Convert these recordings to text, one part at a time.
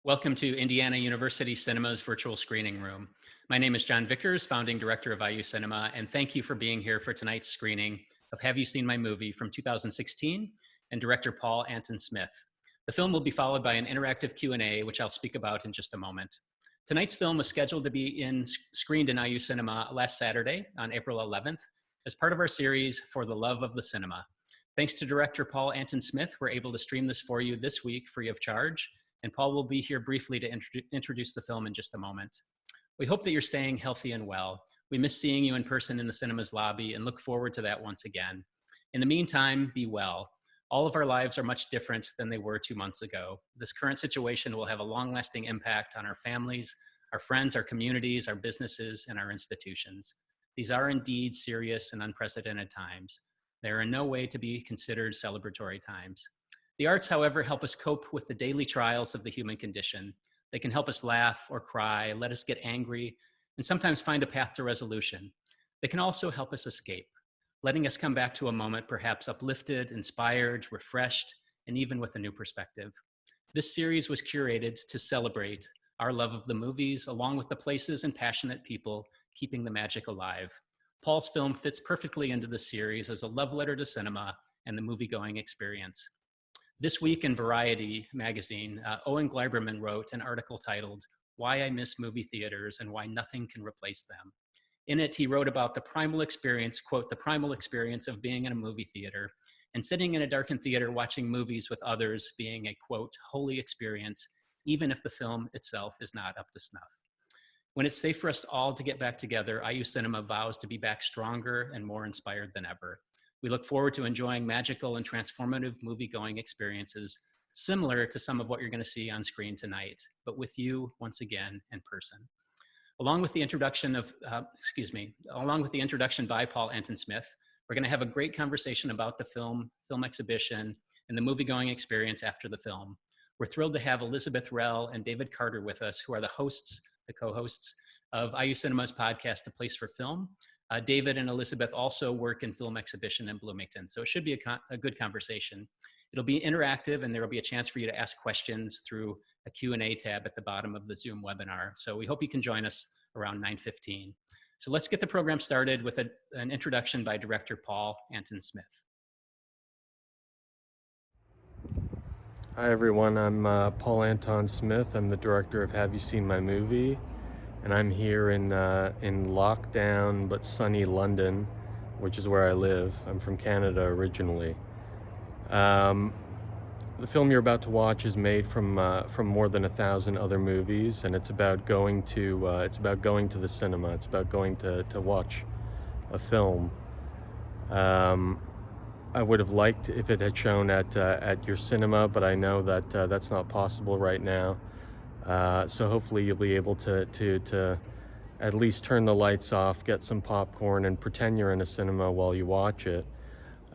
Welcome to Indiana University Cinema's virtual screening room. My name is John Vickers, founding director of IU Cinema, and thank you for being here for tonight's screening of Have You Seen My Movie from 2016 and director Paul Anton Smith. The film will be followed by an interactive Q&A, which I'll speak about in just a moment. Tonight's film was scheduled to be screened in IU Cinema last Saturday on April 11th as part of our series For the Love of the Cinema. Thanks to director Paul Anton Smith, we're able to stream this for you this week free of charge, and Paul will be here briefly to introduce the film in just a moment. We hope that you're staying healthy and well. We miss seeing you in person in the cinema's lobby and look forward to that once again. In the meantime, be well. All of our lives are much different than they were 2 months ago. This current situation will have a long-lasting impact on our families, our friends, our communities, our businesses, and our institutions. These are indeed serious and unprecedented times. They are in no way to be considered celebratory times. The arts, however, help us cope with the daily trials of the human condition. They can help us laugh or cry, let us get angry, and sometimes find a path to resolution. They can also help us escape, letting us come back to a moment perhaps uplifted, inspired, refreshed, and even with a new perspective. This series was curated to celebrate our love of the movies, along with the places and passionate people keeping the magic alive. Paul's film fits perfectly into the series as a love letter to cinema and the movie-going experience. This week in Variety magazine, Owen Gleiberman wrote an article titled, "Why I Miss Movie Theaters and Why Nothing Can Replace Them." In it, he wrote about the primal experience, quote, "the primal experience of being in a movie theater and sitting in a darkened theater watching movies with others being a, quote, holy experience, even if the film itself is not up to snuff." When it's safe for us all to get back together, IU Cinema vows to be back stronger and more inspired than ever. We look forward to enjoying magical and transformative movie-going experiences similar to some of what you're going to see on screen tonight, but with you once again in person. Along with the introduction by Paul Anton Smith, we're going to have a great conversation about the film exhibition, and the movie-going experience after the film. We're thrilled to have Elizabeth Roell and David Carter with us, who are the co-hosts of IU Cinema's podcast, A Place for Film. David and Elizabeth also work in film exhibition in Bloomington, so it should be a good conversation. It'll be interactive, and there will be a chance for you to ask questions through a Q&A tab at the bottom of the Zoom webinar. So we hope you can join us around 9:15. So let's get the program started with an introduction by director Paul Anton Smith. Hi everyone, I'm Paul Anton Smith. I'm the director of Have You Seen My Movie? And I'm here in lockdown but sunny London, which is where I live. I'm from Canada originally. The film you're about to watch is made from more than 1,000 other movies, and it's about going to the cinema. It's about going to watch a film. I would have liked if it had shown at your cinema, but I know that that's not possible right now. So hopefully you'll be able to at least turn the lights off, get some popcorn, and pretend you're in a cinema while you watch it.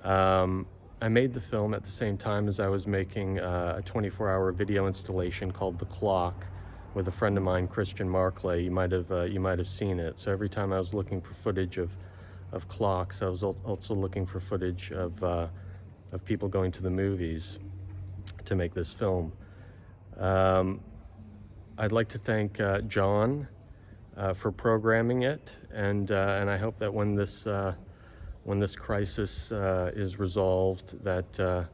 I made the film at the same time as I was making a 24-hour video installation called The Clock with a friend of mine, Christian Markley. You might have seen it. So every time I was looking for footage of clocks, I was also looking for footage of people going to the movies to make this film. I'd like to thank John for programming it, and I hope that when this crisis is resolved, that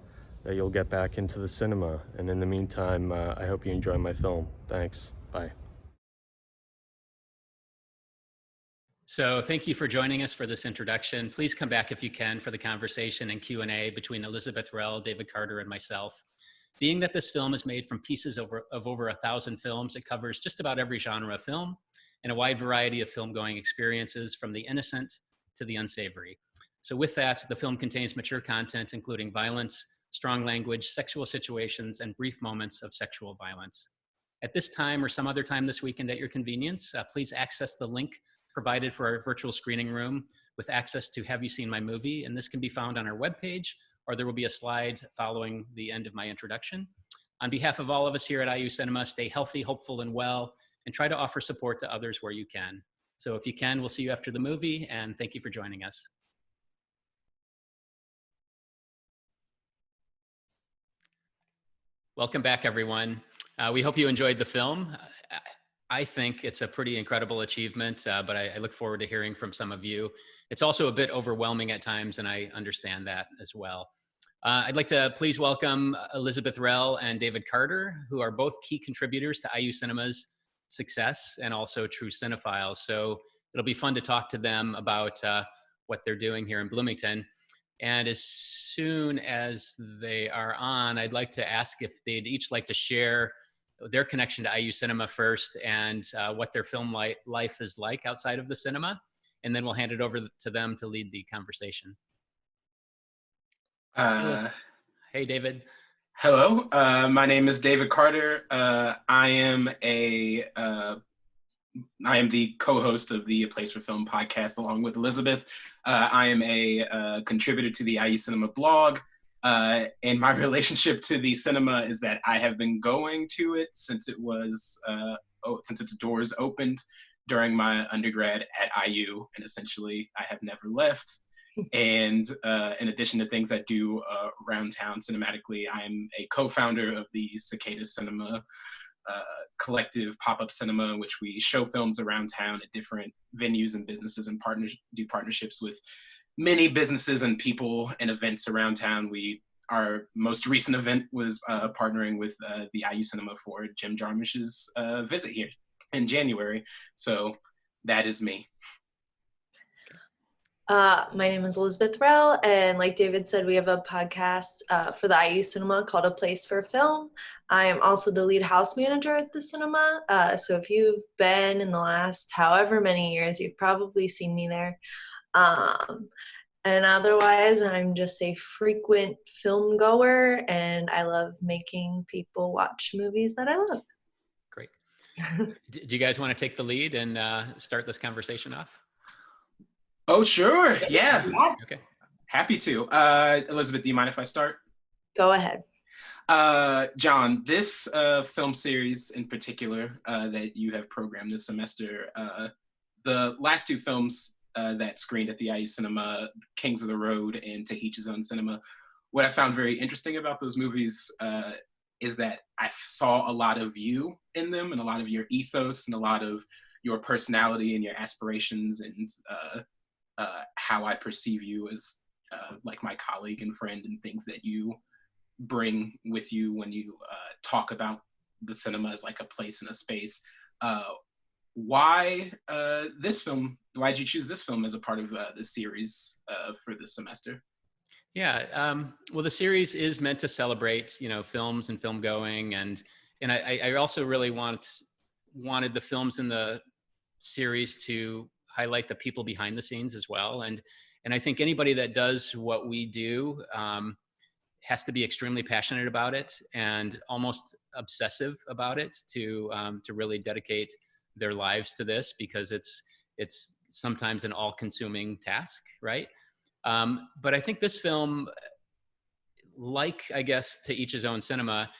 you'll get back into the cinema. And in the meantime, I hope you enjoy my film. Thanks. Bye. So thank you for joining us for this introduction. Please come back if you can for the conversation and Q&A between Elizabeth Roell, David Carter, and myself. Being that this film is made from pieces of over 1,000 films, it covers just about every genre of film and a wide variety of film-going experiences, from the innocent to the unsavory. So with that, the film contains mature content, including violence, strong language, sexual situations, and brief moments of sexual violence. At this time or some other time this weekend at your convenience, please access the link provided for our virtual screening room with access to Have You Seen My Movie? And this can be found on our webpage, or there will be a slide following the end of my introduction. On behalf of all of us here at IU Cinema, stay healthy, hopeful, and well, and try to offer support to others where you can. So if you can, we'll see you after the movie, and thank you for joining us. Welcome back, everyone. We hope you enjoyed the film. I think it's a pretty incredible achievement, but I look forward to hearing from some of you. It's also a bit overwhelming at times, and I understand that as well. I'd like to please welcome Elizabeth Roell and David Carter, who are both key contributors to IU Cinema's success and also true cinephiles. So it'll be fun to talk to them about what they're doing here in Bloomington. And as soon as they are on, I'd like to ask if they'd each like to share their connection to IU Cinema first and what their film life is like outside of the cinema. And then we'll hand it over to them to lead the conversation. Hey, David. Hello, my name is David Carter. I am the co-host of the Place for Film podcast along with Elizabeth. I am a contributor to the IU Cinema blog. And my relationship to the cinema is that I have been going to it since since its doors opened during my undergrad at IU, and essentially I have never left. And in addition to things I do around town cinematically, I'm a co-founder of the Cicada Cinema collective pop-up cinema, in which we show films around town at different venues and businesses and do partnerships with many businesses and people and events around town. Our most recent event was partnering with the IU Cinema for Jim Jarmusch's visit here in January. So that is me. My name is Elizabeth Roell, and like David said, we have a podcast for the IU Cinema called A Place for Film. I am also the lead house manager at the cinema, so if you've been in the last however many years, you've probably seen me there. And otherwise, I'm just a frequent film goer, and I love making people watch movies that I love. Great. Do you guys want to take the lead and start this conversation off? Oh, sure. Yeah. Okay. Happy to. Elizabeth, do you mind if I start? Go ahead. John, this film series in particular that you have programmed this semester, the last two films that screened at the IU Cinema, Kings of the Road and To Each His Own Cinema, what I found very interesting about those movies is that I saw a lot of you in them and a lot of your ethos and a lot of your personality and your aspirations and how I perceive you as like my colleague and friend, and things that you bring with you when you talk about the cinema as like a place and a space. Why this film? Why did you choose this film as a part of the series for this semester? Yeah, well, the series is meant to celebrate, films and film going, and I also really wanted the films in the series to highlight the people behind the scenes as well. And I think anybody that does what we do has to be extremely passionate about it and almost obsessive about it to really dedicate their lives to this, because it's sometimes an all-consuming task, right? But I think this film, like, I guess, To Each His Own Cinema,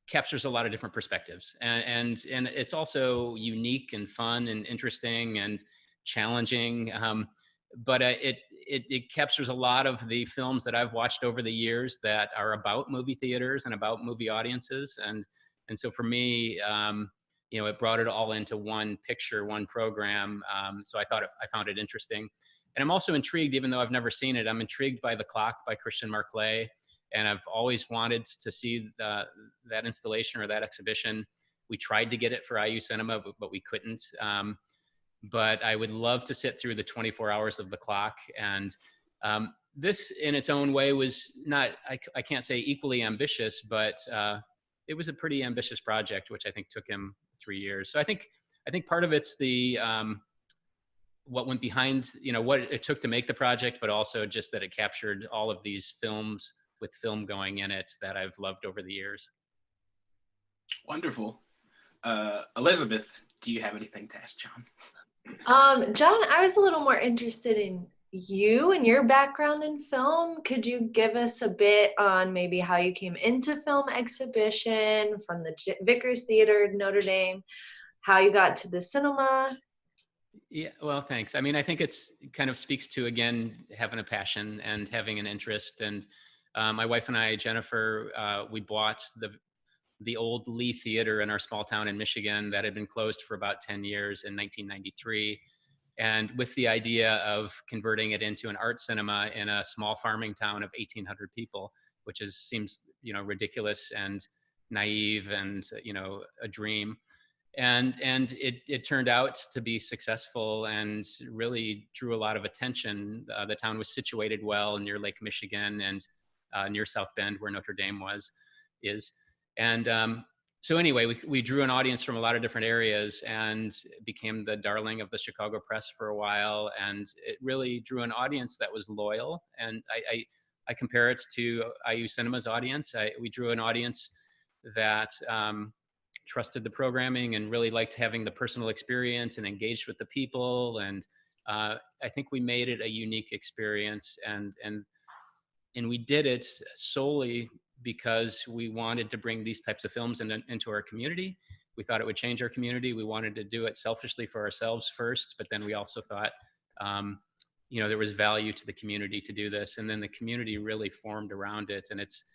captures a lot of different perspectives, and it's also unique and fun and interesting and challenging. But it captures a lot of the films that I've watched over the years that are about movie theaters and about movie audiences, and so for me, it brought it all into one picture, one program. So I found it interesting, and I'm also intrigued, even though I've never seen it. I'm intrigued by The Clock by Christian Marclay. And I've always wanted to see that installation or that exhibition. We tried to get it for IU Cinema, but we couldn't. But I would love to sit through the 24 hours of The Clock. And this, in its own way, was not, I can't say equally ambitious, but it was a pretty ambitious project, which I think took him 3 years. So I think part of it's the what went behind, what it took to make the project, but also just that it captured all of these films with film going in it that I've loved over the years. Wonderful. Elizabeth, do you have anything to ask John? John, I was a little more interested in you and your background in film. Could you give us a bit on maybe how you came into film exhibition from the Vickers Theater, Notre Dame, how you got to the cinema? Yeah, well, thanks. I mean, I think it kind of speaks to, again, having a passion and having an interest. And my wife and I, Jennifer, we bought the the old Lee Theater in our small town in Michigan that had been closed for about 10 years in 1993. And with the idea of converting it into an art cinema in a small farming town of 1,800 people, which seems, ridiculous and naive and, a dream. And it turned out to be successful and really drew a lot of attention. The town was situated well near Lake Michigan and near South Bend, where Notre Dame is. And so anyway, we drew an audience from a lot of different areas and became the darling of the Chicago press for a while. And it really drew an audience that was loyal. And I compare it to IU Cinema's audience. We drew an audience that trusted the programming and really liked having the personal experience and engaged with the people. And I think we made it a unique experience. And we did it solely because we wanted to bring these types of films into our community. We thought it would change our community. We wanted to do it selfishly for ourselves first, but then we also thought, there was value to the community to do this. And then the community really formed around it. And it's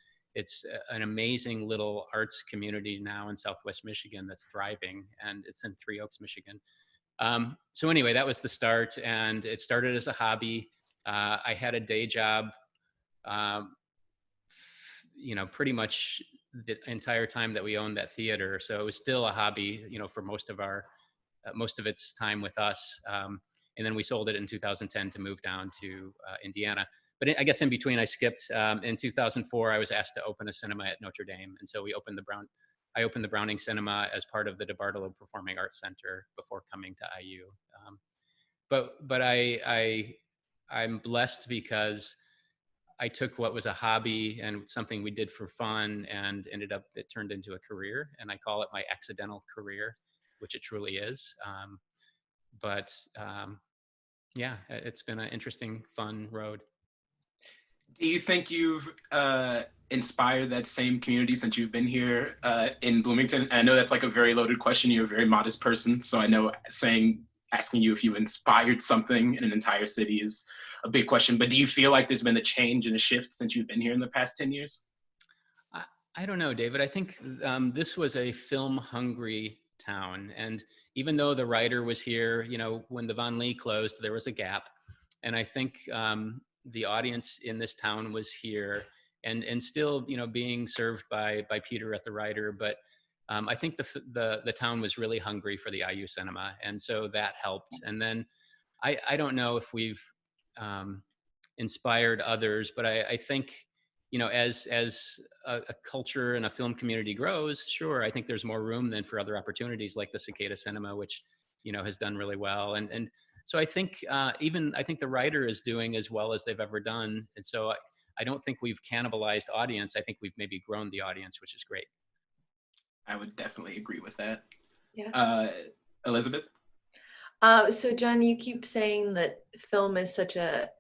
an amazing little arts community now in Southwest Michigan that's thriving, and it's in Three Oaks, Michigan. So anyway, that was the start, and it started as a hobby. I had a day job, pretty much the entire time that we owned that theater. So it was still a hobby, for most of its time with us. And then we sold it in 2010 to move down to Indiana. But I guess in between, I skipped. In 2004, I was asked to open a cinema at Notre Dame, and so I opened the Browning Cinema as part of the DeBartolo Performing Arts Center before coming to IU. But I'm blessed because I took what was a hobby and something we did for fun, and it turned into a career, and I call it my accidental career, which it truly is. Yeah, it's been an interesting, fun road. Do you think you've inspired that same community since you've been here in Bloomington? And I know that's like a very loaded question. You're a very modest person, so I know asking you if you inspired something in an entire city is a big question. But do you feel like there's been a change and a shift since you've been here in the past 10 years? I don't know, David. I think this was a film-hungry town. And even though the writer was here, when the Von Lee closed, there was a gap. And I think the audience in this town was here and still, being served by Peter at the writer. But I think the town was really hungry for the IU cinema. And so that helped. And then I don't know if we've inspired others, but I think, as a culture and a film community grows, sure, I think there's more room then for other opportunities like the Cicada Cinema, which, has done really well. And so I think I think the writer is doing as well as they've ever done. And so I don't think we've cannibalized audience. I think we've maybe grown the audience, which is great. I would definitely agree with that. Yeah. Elizabeth? So John, you keep saying that film is such a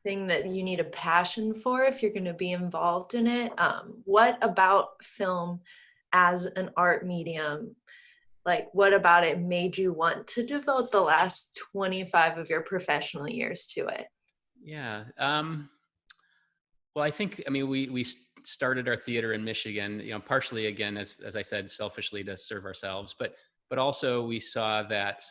thing that you need a passion for if you're going to be involved in it. What about film as an art medium? Like, what about it made you want to devote the last 25 of your professional years to it? Yeah. Well, I think, we started our theater in Michigan, partially, again, as I said, selfishly to serve ourselves, but also we saw that,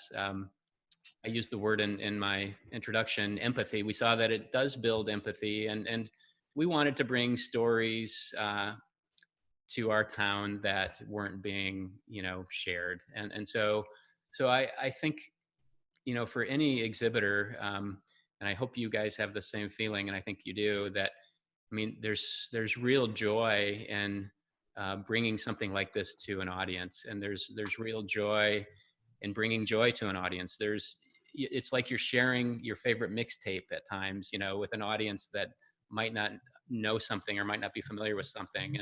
I used the word in my introduction, empathy. We saw that it does build empathy, and we wanted to bring stories to our town that weren't being, shared. And so I think, for any exhibitor, and I hope you guys have the same feeling, and I think you do, that, there's real joy in bringing something like this to an audience, and there's real joy in bringing joy to an audience. It's like you're sharing your favorite mixtape at times, with an audience that might not know something or might not be familiar with something.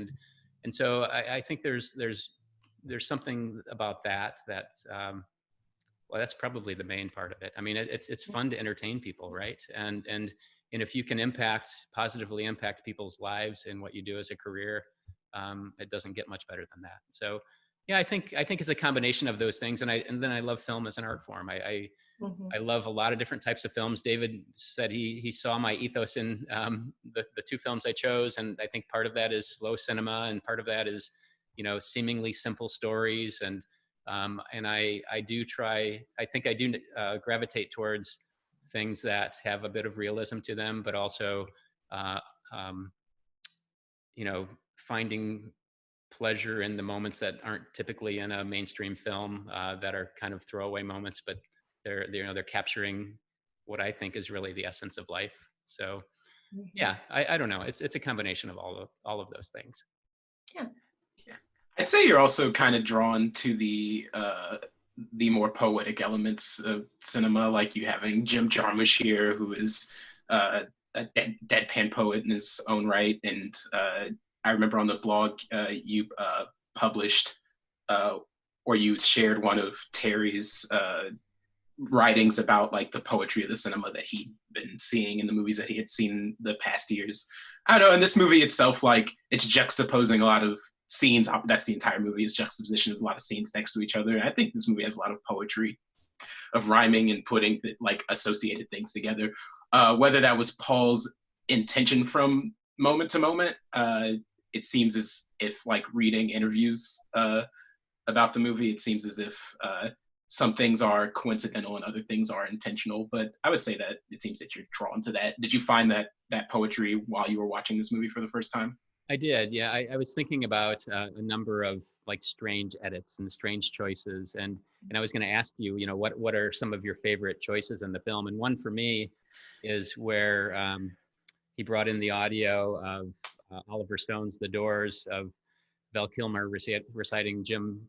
And so I think there's something about that well, that's probably the main part of it. It's fun to entertain people, right? And if you can positively impact people's lives in what you do as a career, it doesn't get much better than that. So yeah, I think it's a combination of those things. And then I love film as an art form. I love a lot of different types of films. David said he saw my ethos in the two films I chose. And I think part of that is slow cinema, and part of that is seemingly simple stories. And I do try, I think I do gravitate towards things that have a bit of realism to them, but also, uh, um, finding pleasure in the moments that aren't typically in a mainstream film, that are kind of throwaway moments, but they're capturing what I think is really the essence of life. So yeah, I don't know. It's a combination of all of those things. Yeah. I'd say you're also kind of drawn to the more poetic elements of cinema, like you having Jim Jarmusch here, who is a deadpan poet in his own right. And I remember on the blog you published, or you shared one of Terry's writings about like the poetry of the cinema that he'd been seeing in the movies that he had seen the past years. I don't know, in this movie itself, like it's juxtaposing a lot of scenes. That's the entire movie, is juxtaposition of a lot of scenes next to each other. And I think this movie has a lot of poetry of rhyming and putting like associated things together. Whether that was Paul's intention from moment to moment, it seems as if, like reading interviews about the movie, it seems as if some things are coincidental and other things are intentional. But I would say that it seems that you're drawn to that. Did you find that poetry while you were watching this movie for the first time? I did, yeah. I was thinking about a number of like strange edits and strange choices, and I was going to ask you, what are some of your favorite choices in the film? And one for me is where he brought in the audio of Oliver Stone's "The Doors" of Val Kilmer reciting Jim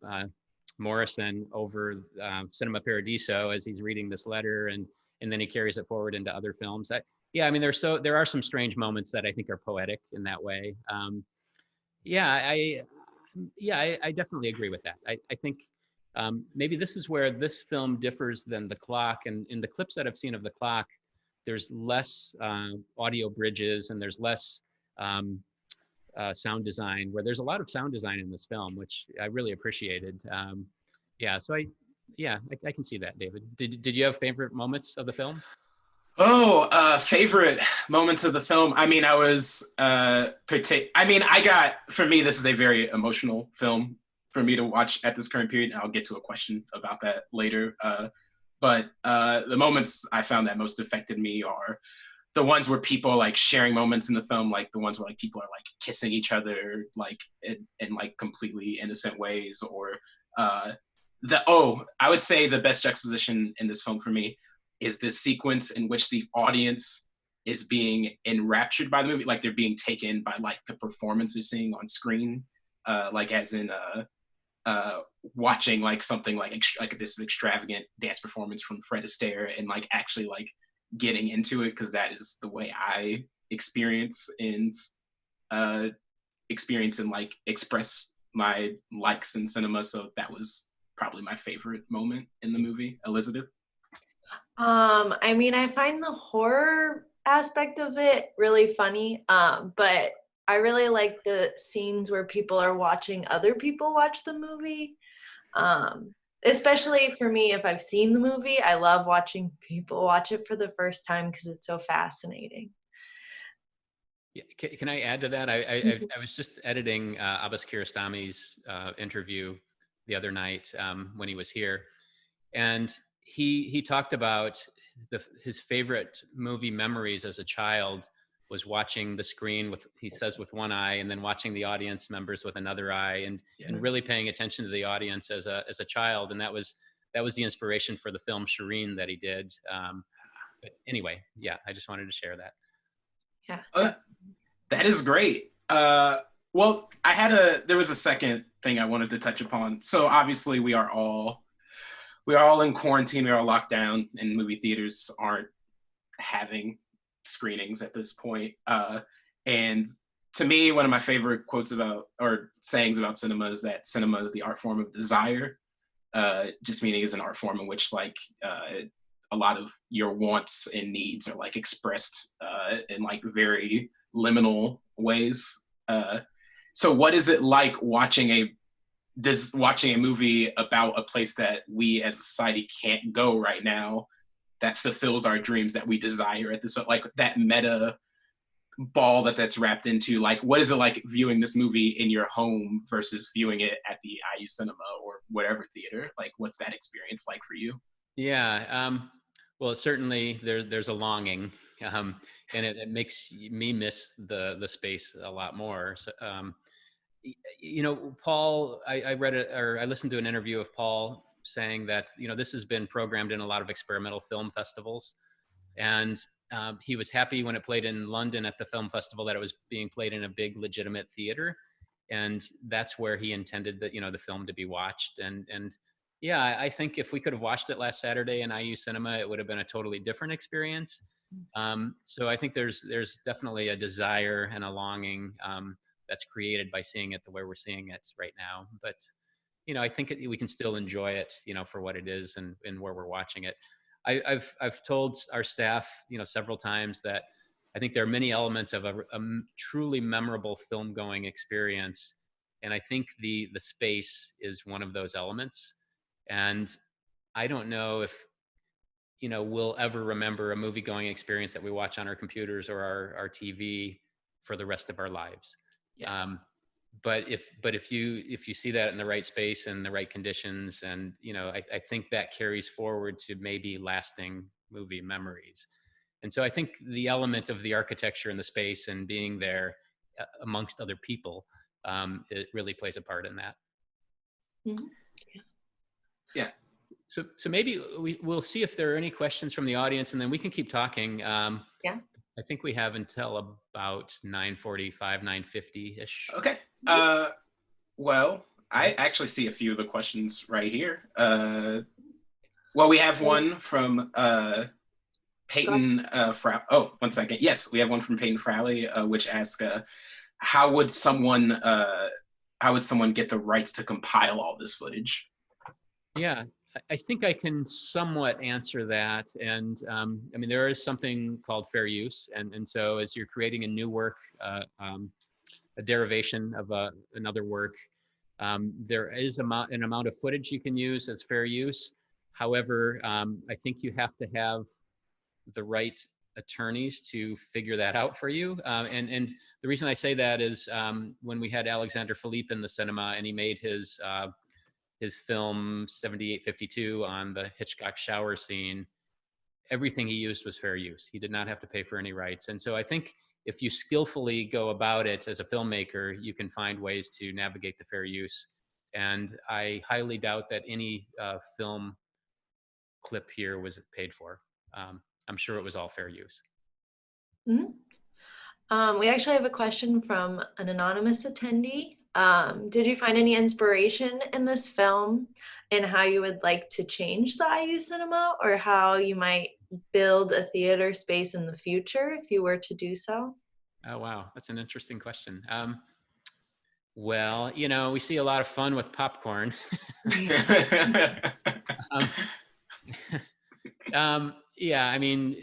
Morrison over Cinema Paradiso as he's reading this letter, and then he carries it forward into other films. Yeah, I mean, there are some strange moments that I think are poetic in that way. I definitely agree with that. I think maybe this is where this film differs than The Clock. And in the clips that I've seen of The Clock, there's less audio bridges and there's less sound design, where there's a lot of sound design in this film, which I really appreciated. So I can see that, David. Did you have favorite moments of the film? Favorite moments of the film. I mean, for me, this is a very emotional film for me to watch at this current period. And I'll get to a question about that later. But the moments I found that most affected me are the ones where people are like sharing moments in the film, like the ones where like people are like kissing each other, like in like completely innocent ways, or I would say the best juxtaposition in this film for me is this sequence in which the audience is being enraptured by the movie, like they're being taken by like the performance they're seeing on screen, like as in watching like something like this extravagant dance performance from Fred Astaire, and like actually like getting into it, because that is the way I experience and like express my likes in cinema. So that was probably my favorite moment in the movie. Elizabeth? I mean, I find the horror aspect of it really funny, but I really like the scenes where people are watching other people watch the movie. Especially for me, if I've seen the movie, I love watching people watch it for the first time because it's so fascinating. Yeah, can I add to that? I was just editing Abbas Kiarostami's interview the other night when he was here, and he talked about his favorite movie memories as a child was watching the screen with one eye, and then watching the audience members with another eye, and really paying attention to the audience as a child. And that was the inspiration for the film Shireen that he did. But anyway, yeah, I just wanted to share that. Yeah. That is great. Well, there was a second thing I wanted to touch upon. So obviously we are all in quarantine, we are all locked down, and movie theaters aren't having screenings at this point. And to me, one of my favorite quotes sayings about cinema is that cinema is the art form of desire. Just meaning it's an art form in which like a lot of your wants and needs are like expressed in like very liminal ways. So what is it like watching a movie about a place that we as a society can't go right now, that fulfills our dreams that we desire at this, like that meta ball that's wrapped into. Like, what is it like viewing this movie in your home versus viewing it at the IU Cinema or whatever theater? Like, what's that experience like for you? Yeah. Well, certainly there's a longing, and it makes me miss the space a lot more. So, Paul, I read it, or I listened to an interview of Paul saying that, this has been programmed in a lot of experimental film festivals. And he was happy when it played in London at the film festival that it was being played in a big legitimate theater. And that's where he intended the film to be watched. And yeah, I think if we could have watched it last Saturday in IU Cinema, it would have been a totally different experience. So I think there's definitely a desire and a longing that's created by seeing it the way we're seeing it right now. But I think we can still enjoy it, for what it is and where we're watching it. I've told our staff, several times that I think there are many elements of a truly memorable film going experience, and I think the space is one of those elements. And I don't know if we'll ever remember a movie going experience that we watch on our computers or our TV for the rest of our lives. Yes. But if you see that in the right space and the right conditions, and I think that carries forward to maybe lasting movie memories. And so I think the element of the architecture and the space and being there amongst other people, it really plays a part in that. Mm-hmm. Yeah. So maybe we'll see if there are any questions from the audience, and then we can keep talking. Yeah. I think we have until about 9:45, 9:50-ish. Okay. Well, I actually see a few of the questions right here. Well, we have one from Peyton Oh, 1 second. Yes, we have one from Peyton Frowley, which asks, how would someone get the rights to compile all this footage? Yeah, I think I can somewhat answer that. And I mean, there is something called fair use. And so as you're creating a new work, a derivation of another work, there is an amount of footage you can use as fair use. However, I think you have to have the right attorneys to figure that out for you. And the reason I say that is when we had Alexander Philippe in the cinema and he made his film 7852 on the Hitchcock shower scene, everything he used was fair use. He did not have to pay for any rights. And so I think if you skillfully go about it as a filmmaker, you can find ways to navigate the fair use. And I highly doubt that any film clip here was paid for. I'm sure it was all fair use. Mm-hmm. We actually have a question from an anonymous attendee. Did you find any inspiration in this film and how you would like to change the IU cinema, or how you might build a theater space in the future if you were to do so? Oh, wow. That's an interesting question. Well, we see a lot of fun with popcorn. Yeah, I mean,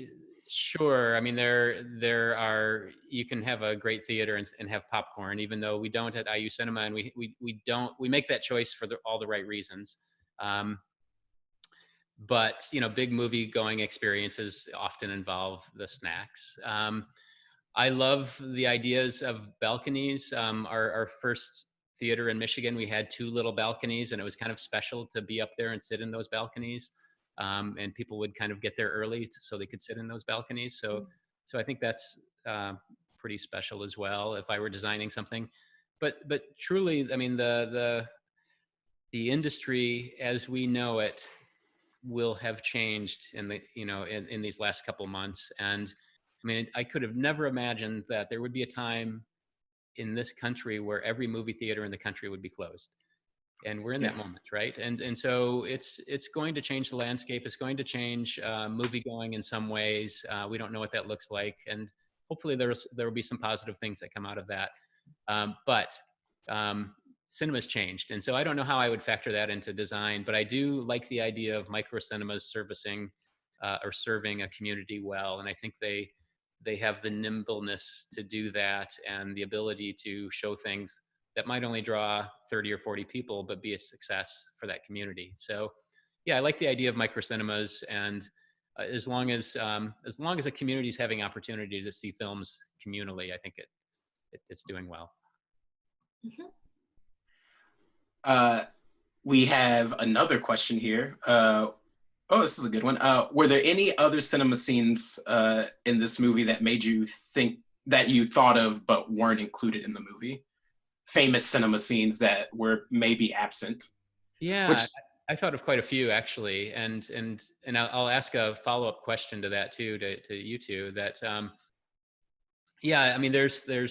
sure. I mean, there are, you can have a great theater and have popcorn, even though we don't at IU Cinema, and we make that choice for all the right reasons. But big movie going experiences often involve the snacks. I love the ideas of balconies. Our first theater in Michigan, we had 2 little balconies, and it was kind of special to be up there and sit in those balconies. And people would kind of get there early so they could sit in those balconies. So I think that's pretty special as well if I were designing something. But truly, I mean, the industry as we know it will have changed in the in these last couple months. And I mean, I could have never imagined that there would be a time in this country where every movie theater in the country would be closed. And we're in that moment, right? And so it's going to change the landscape. It's going to change movie going in some ways. We don't know what that looks like, and hopefully there will be some positive things that come out of that. But cinema's changed, and so I don't know how I would factor that into design. But I do like the idea of micro cinemas servicing or serving a community well, and I think they have the nimbleness to do that and the ability to show things that might only draw 30 or 40 people, but be a success for that community. So yeah, I like the idea of micro cinemas, and as long as the community is having opportunity to see films communally, I think it's doing well. Mhm. We have another question here. Oh, this is a good one. Were there any other cinema scenes in this movie that made you think that you thought of but weren't included in the movie? Famous cinema scenes that were maybe absent. Yeah, Which I thought of quite a few actually, and I'll ask a follow-up question to that too, to you two. That yeah, I mean, there's a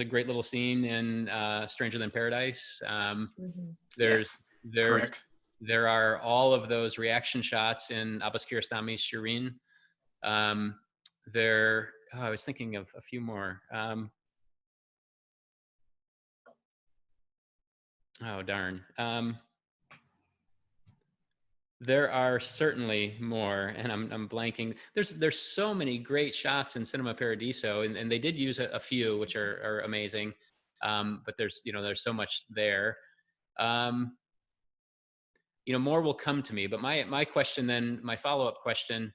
great little scene in Stranger Than Paradise. Mhm. There's yes, there's correct. there are all of those reaction shots in Abbas Kiarostami's Shireen. I was thinking of a few more. Oh darn. There are certainly more, and I'm blanking. There's so many great shots in Cinema Paradiso, and they did use a few, which are amazing. But there's so much there. Um, more will come to me. But my question then, my follow-up question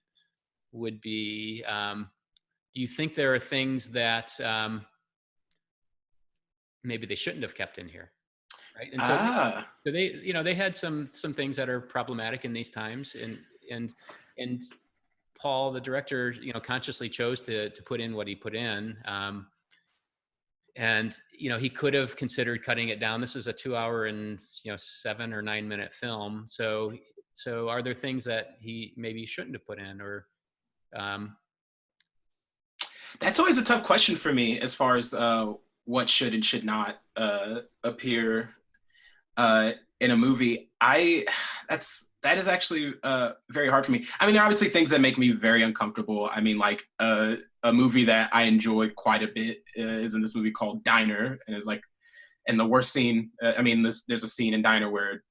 would be, do you think there are things that maybe they shouldn't have kept in here? Right. And so they had some things that are problematic in these times, and Paul, the director, consciously chose to put in what he put in. And he could have considered cutting it down. This is a 2 hour and 7 or 9 minute film. So are there things that he maybe shouldn't have put in, or That's always a tough question for me as far as what should and should not appear in a movie. That is actually very hard for me. I mean, there are obviously things that make me very uncomfortable. I mean, like a movie that I enjoy quite a bit is in this movie called Diner, and it's like, and the worst scene. I mean, there's a scene in Diner where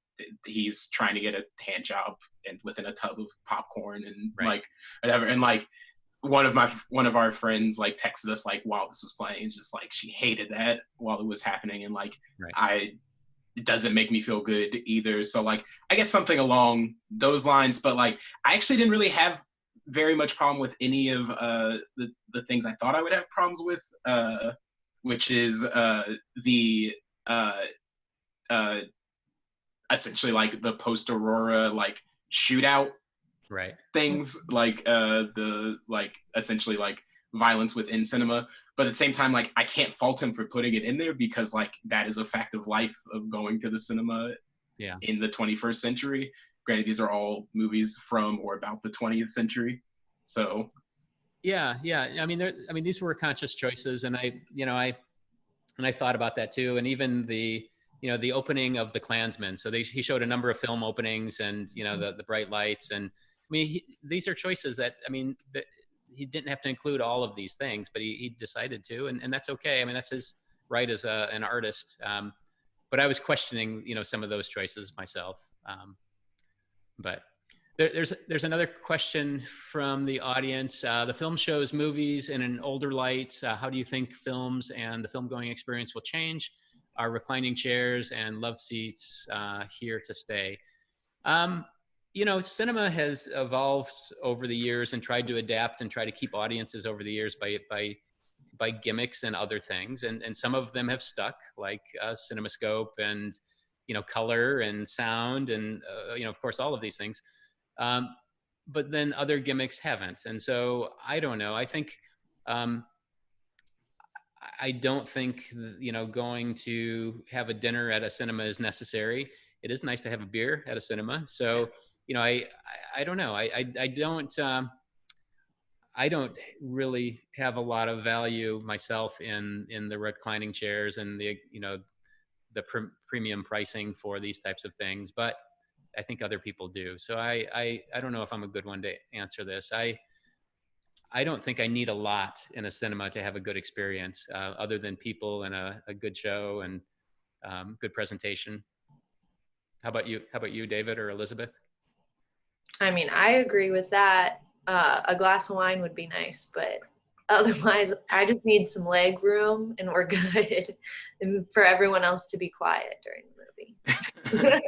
he's trying to get a hand job and within a tub of popcorn and right. like whatever, and like one of our friends like texted us like while this was playing. It's just like she hated that while it was happening, and like right. it doesn't make me feel good either. So like I guess something along those lines. But like I actually didn't really have very much problem with any of the things I thought I would have problems with, which is the essentially like the post Aurora like shootout Right. things, like the like essentially like violence within cinema. But at the same time, like I can't fault him for putting it in there because like that is a fact of life of going to the cinema in the 21st century. Granted, these are all movies from or about the 20th century. So yeah. I mean, these were conscious choices, and I thought about that too. And even the opening of The Klansman. So he showed a number of film openings, and the bright lights, and I mean, these are choices that, I mean, that he didn't have to include all of these things, but he decided to, and that's okay. I mean, that's his right as an artist. But I was questioning, some of those choices myself. But there's another question from the audience. The film shows movies in an older light. How do you think films and the film going experience will change? Are reclining chairs and love seats here to stay? Cinema has evolved over the years and tried to adapt and try to keep audiences over the years by gimmicks and other things, and some of them have stuck, like CinemaScope and color and sound and of course all of these things. But then other gimmicks haven't, and so I don't know. I think I don't think going to have a dinner at a cinema is necessary. It is nice to have a beer at a cinema. So I don't know. I don't really have a lot of value myself in the reclining chairs and the premium pricing for these types of things, but I think other people do. So I don't know if I'm a good one to answer this. I don't think I need a lot in a cinema to have a good experience, other than people and a good show and good presentation. How about you, David or Elizabeth? I mean, I agree with that. A glass of wine would be nice, but otherwise, I just need some leg room and we're good. And for everyone else to be quiet during the movie.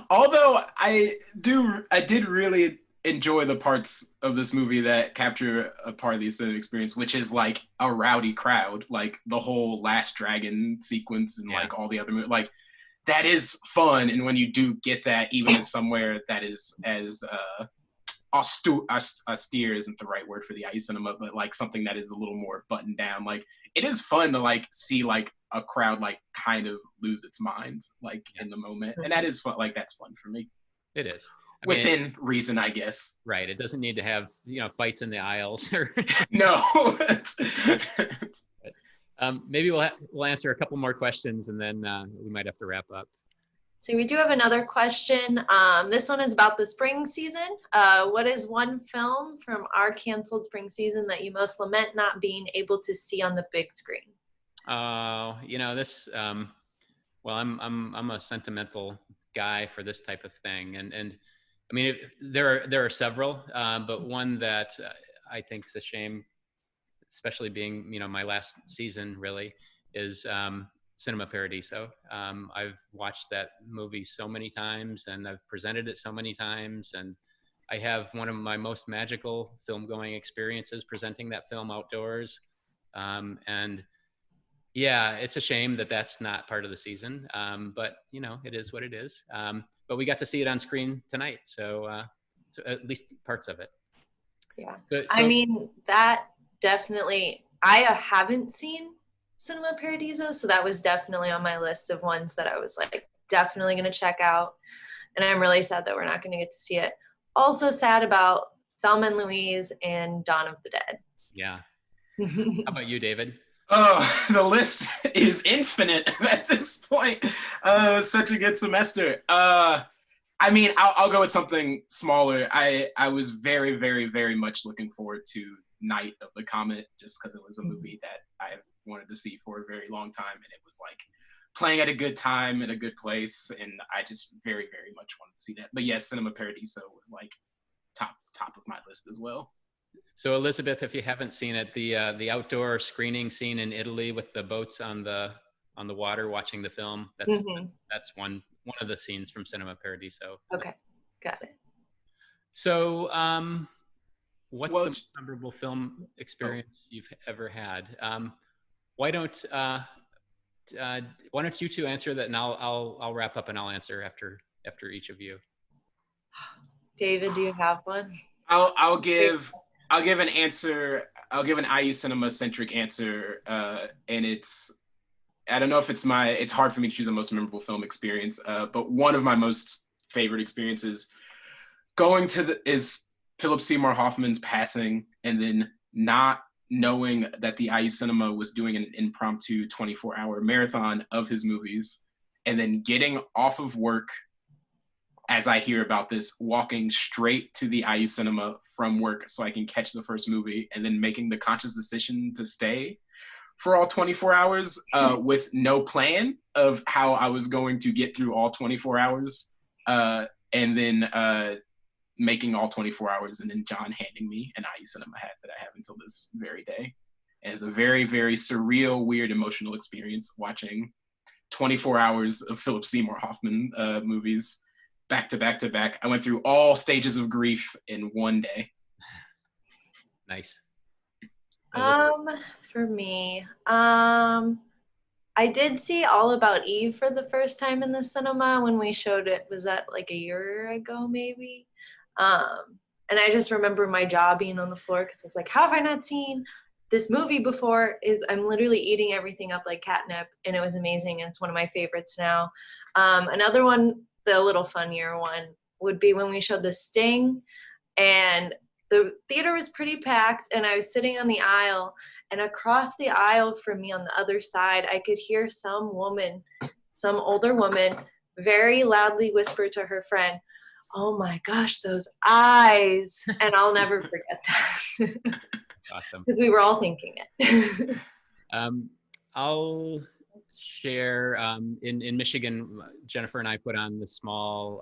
Although I did really enjoy the parts of this movie that capture a part of the cinema experience, which is like a rowdy crowd, like the whole Last Dragon sequence and like all the other like that is fun. And when you do get that, even as somewhere that is as austere isn't the right word for the IU cinema, but like something that is a little more buttoned down. Like it is fun to like see like a crowd like kind of lose its mind like in the moment, and that is fun. Like that's fun for me. It is. Within reason, I guess. Right. It doesn't need to have, fights in the aisles. Or No. Maybe we'll answer a couple more questions, and then we might have to wrap up. So we do have another question. This one is about the spring season. What is one film from our canceled spring season that you most lament not being able to see on the big screen? This. Well, I'm a sentimental guy for this type of thing, and I mean there are several, but one that I think is a shame, especially being my last season really, is Cinema Paradiso. I've watched that movie so many times, and I've presented it so many times, and I have one of my most magical film going experiences presenting that film outdoors. And yeah, it's a shame that that's not part of the season, but it is what it is. But we got to see it on screen tonight, so at least parts of it. Yeah, I mean that definitely. I haven't seen Cinema Paradiso, so that was definitely on my list of ones that I was like definitely going to check out. And I'm really sad that we're not going to get to see it. Also sad about Thelma and Louise and Dawn of the Dead. Yeah. How about you, David? Oh, the list is infinite at this point. It was such a good semester. I mean, I'll go with something smaller. I was very, very, very much looking forward to Night of the Comet, just because it was a movie that I wanted to see for a very long time, and it was like playing at a good time in a good place, and I just very, very much wanted to see that. But yes, Cinema Paradiso was like top of my list as well. So Elizabeth, if you haven't seen it, the outdoor screening scene in Italy with the boats on the water watching the film, that's one of the scenes from Cinema Paradiso. Okay, got it. So what's the most memorable film experience you've ever had? Why don't you two answer that, and I'll wrap up and I'll answer after each of you. David, do you have one? I'll give an answer. I'll give an IU cinema centric answer, and I don't know if it's hard for me to choose a most memorable film experience, but one of my most favorite experiences going is Philip Seymour Hoffman's passing, and then not knowing that the IU Cinema was doing an impromptu 24-hour marathon of his movies, and then getting off of work as I hear about this, walking straight to the IU Cinema from work so I can catch the first movie, and then making the conscious decision to stay for all 24 hours with no plan of how I was going to get through all 24 hours, and then making all 24 hours, and then John handing me an IU Cinema hat that I have until this very day. And it's a very, very surreal, weird, emotional experience watching 24 hours of Philip Seymour Hoffman movies back to back to back. I went through all stages of grief in one day. Nice. For me, I did see All About Eve for the first time in the cinema when we showed it. Was that like a year ago, maybe? And I just remember my jaw being on the floor because I was like, how have I not seen this movie before? I'm literally eating everything up like catnip, and it was amazing. And it's one of my favorites now. Another one, the little funnier one, would be when we showed The Sting, and the theater was pretty packed, and I was sitting on the aisle, and across the aisle from me on the other side, I could hear some older woman, very loudly whisper to her friend, "Oh my gosh, those eyes." And I'll never forget that. That's awesome. Because we were all thinking it. I'll share, in Michigan, Jennifer and I put on the small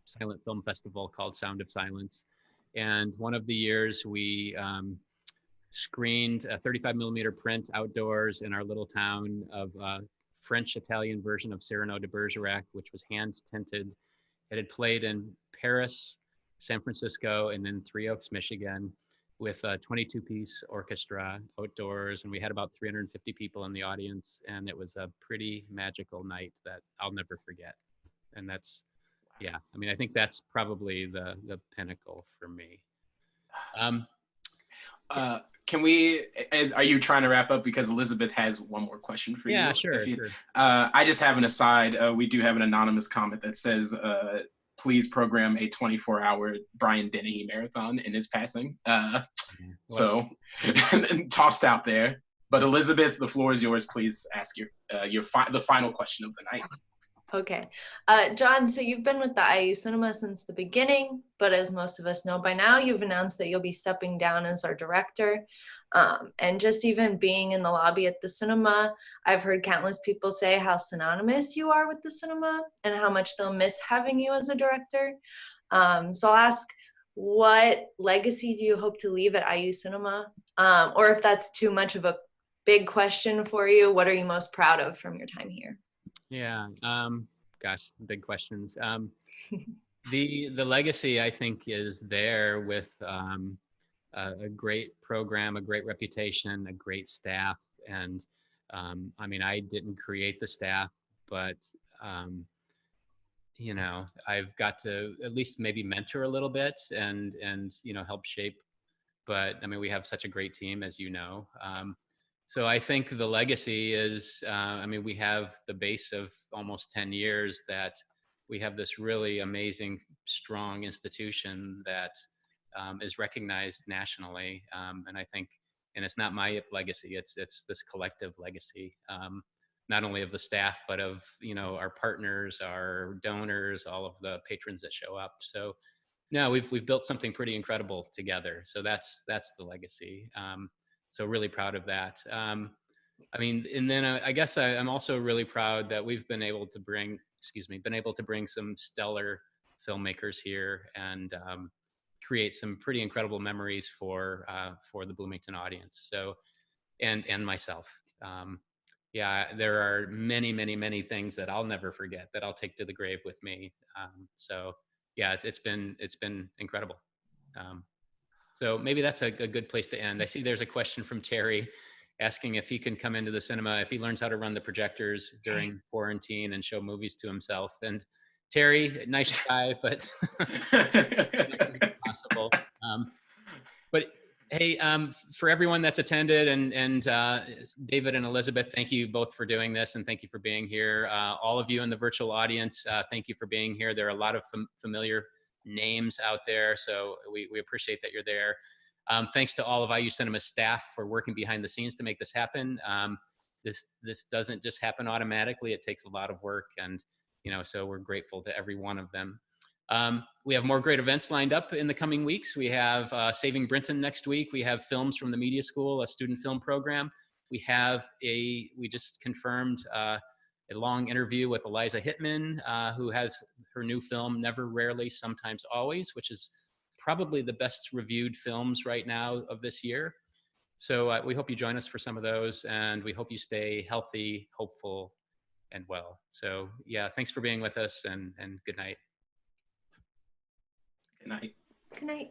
silent film festival called Sound of Silence. And one of the years we screened a 35 millimeter print outdoors in our little town of a French-Italian version of Cyrano de Bergerac, which was hand tinted. It had played in Paris San Francisco, and then Three Oaks, Michigan, with a 22-piece orchestra outdoors, and we had about 350 people in the audience, and it was a pretty magical night that I'll never forget. And that's, yeah, I mean, I think that's probably the pinnacle for me. Can we, are you trying to wrap up? Because Elizabeth has one more question for you. Yeah, sure, sure. I just have an aside. We do have an anonymous comment that says, please program a 24-hour Brian Dennehy marathon in his passing. So tossed out there. But Elizabeth, the floor is yours. Please ask the final question of the night. Okay. John, so you've been with the IU Cinema since the beginning, but as most of us know by now, you've announced that you'll be stepping down as our director. And just even being in the lobby at the cinema, I've heard countless people say how synonymous you are with the cinema and how much they'll miss having you as a director. So I'll ask, what legacy do you hope to leave at IU Cinema? Or if that's too much of a big question for you, what are you most proud of from your time here? Yeah, gosh, big questions. The legacy, I think, is there with a great program, a great reputation, a great staff. And I mean, I didn't create the staff, but you know, I've got to at least maybe mentor a little bit and you know, help shape. But I mean, we have such a great team, as you know. So I think the legacy is, I mean, we have the base of almost 10 years that we have this really amazing, strong institution that is recognized nationally. And I think, and it's not my legacy, it's this collective legacy, not only of the staff, but of, you know, our partners, our donors, all of the patrons that show up. So no, we've built something pretty incredible together. So that's the legacy. So really proud of that. I mean, and then I guess I'm also really proud that we've been able to bring, some stellar filmmakers here and create some pretty incredible memories for the Bloomington audience. So, and myself. Yeah, there are many, many, many things that I'll never forget that I'll take to the grave with me. So yeah, it's been incredible. So maybe that's a good place to end. I see there's a question from Terry asking if he can come into the cinema, if he learns how to run the projectors during quarantine and show movies to himself. And Terry, nice try, but not gonna be possible. But hey, for everyone that's attended and David and Elizabeth, thank you both for doing this and thank you for being here. All of you in the virtual audience, thank you for being here. There are a lot of familiar names out there, so we appreciate that you're there. Thanks to all of IU Cinema staff for working behind the scenes to make this happen. This doesn't just happen automatically. It takes a lot of work, and you know, so we're grateful to every one of them. We have more great events lined up in the coming weeks. We have Saving Brinton next week. We have Films from the Media School, a student film program. We just confirmed a long interview with Eliza Hittman, who has her new film, Never, Rarely, Sometimes, Always, which is probably the best reviewed films right now of this year. So we hope you join us for some of those, and we hope you stay healthy, hopeful, and well. So yeah, thanks for being with us, and good night. Good night. Good night.